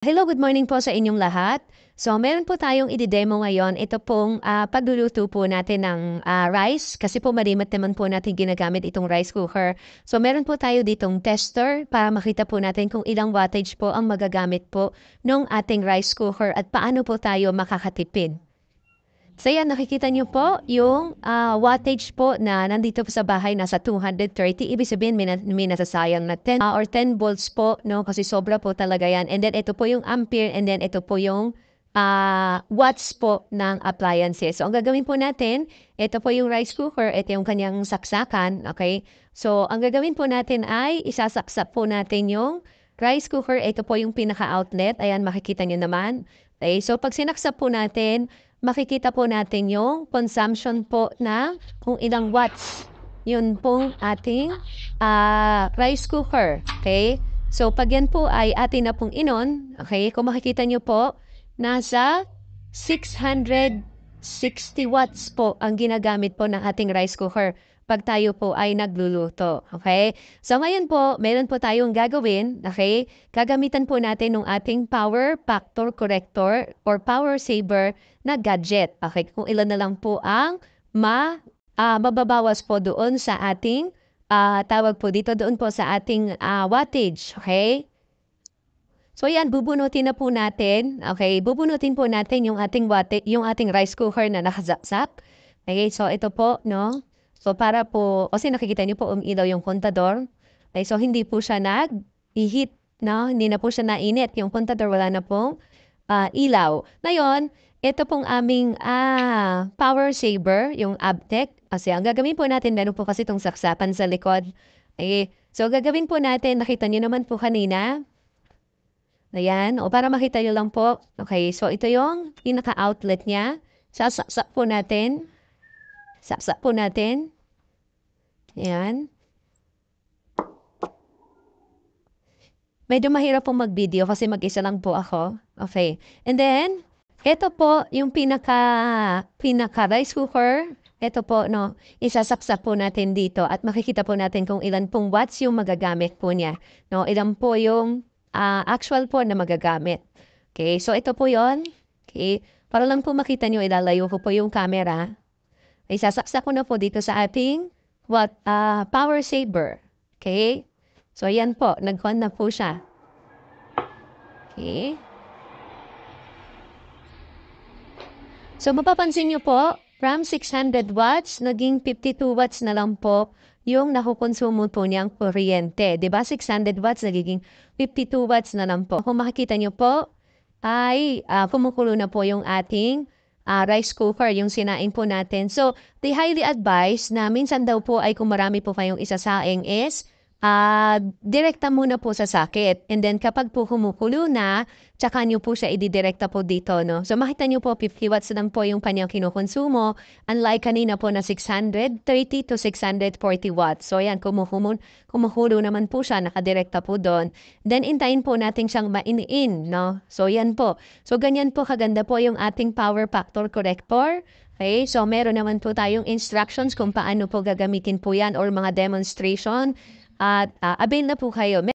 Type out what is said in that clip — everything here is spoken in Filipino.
Hello, good morning po sa inyong lahat. So, meron po tayong i-demo ngayon. Ito pong pagluluto po natin ng rice kasi po marimot naman po natin ginagamit itong rice cooker. So, meron po tayo ditong tester para makita po natin kung ilang wattage po ang magagamit po ng ating rice cooker at paano po tayo makakatipid. So yan, nakikita niyo po yung wattage po na nandito po sa bahay nasa 230. Ibig sabihin may nasasayang na 10 or 10 volts po, no? Kasi sobra po talaga yan. And then ito po yung ampere and then ito po yung watts po ng appliances. So ang gagawin po natin, ito po yung rice cooker, ito yung kanyang saksakan, okay? So ang gagawin po natin ay isasaksak po natin yung rice cooker. Ito po yung pinaka-outlet. Ayan, makikita niyo naman. Okay, so pag sinaksak po natin, makikita po natin yung consumption po na kung ilang watts. Yun pong ating rice cooker. Okay? So, pag yan po ay atin na pong inon, okay, kung makikita nyo po, nasa 660 watts po ang ginagamit po ng ating rice cooker pag tayo po ay nagluluto. Okay? So, ngayon po, meron po tayong gagawin. Okay? Gagamitan po natin ng ating power factor corrector or power saver na gadget. Okay? Kung ilan na lang po ang mababawas po doon sa ating tawag po dito doon po sa ating wattage. Okay? So yan, bubunutin na po natin. Okay, bubunutin po natin yung ating yung ating rice cooker na nakazakzak. Okay, so ito po, no? So para po, kasi nakikita niyo po umilaw yung kontador. Okay, so hindi po siya nag-heat, no? Hindi na po siya nainit. Yung kontador wala na pong ilaw. Ngayon, ito pong aming power saver, yung Abtec. Kasi ang gagawin po natin, meron po kasi itong saksapan sa likod. Okay, so gagawin po natin, nakita niyo naman po kanina. Ayan, o para makita nyo lang po. Okay, so ito yung pinaka-outlet niya. Sasaksak po natin. Saksak po natin. Ayan. Medyo mahirap pong mag-video kasi mag-isa lang po ako. Okay. And then, ito po yung pinaka-rice cooker. Ito po, no, isasaksak po natin dito at makikita po natin kung ilan pong watts yung magagamit po niya. No, ilan po yung actual po na magagamit. Okay, so ito po yon. Okay, para lang po makita nyo, ilalayo ko po yung camera. Isasaksak ko na po dito sa ating power saver. Okay, so ayan po, nag-on na po siya. Okay. So mapapansin nyo po, from 600 watts, naging 52 watts na lang po yung nakukonsumo po niyang kuryente. Diba? 600 watts, nagiging 52 watts na lang po. Kung makikita niyo po, ay kumukulo na po yung ating rice cooker, yung sinaing po natin. So, they highly advise na minsan daw po ay kung marami po kayong isasaing is direkta muna po sa sakit. And then kapag po kumukulo na, tsaka nyo po siya ididirekta po dito, no? So makita nyo po 50 watts lang po yung kanyang kinukonsumo. Unlike kanina po na 630 to 640 watts. So yan, kumukulo naman po siya, nakadirekta po doon. Then intayin po natin siyang mainiin, no? So yan po. So ganyan po kaganda po yung ating power factor corrector. Okay, so meron naman po tayong instructions kung paano po gagamitin po yan or mga demonstration. At avail na po kayo.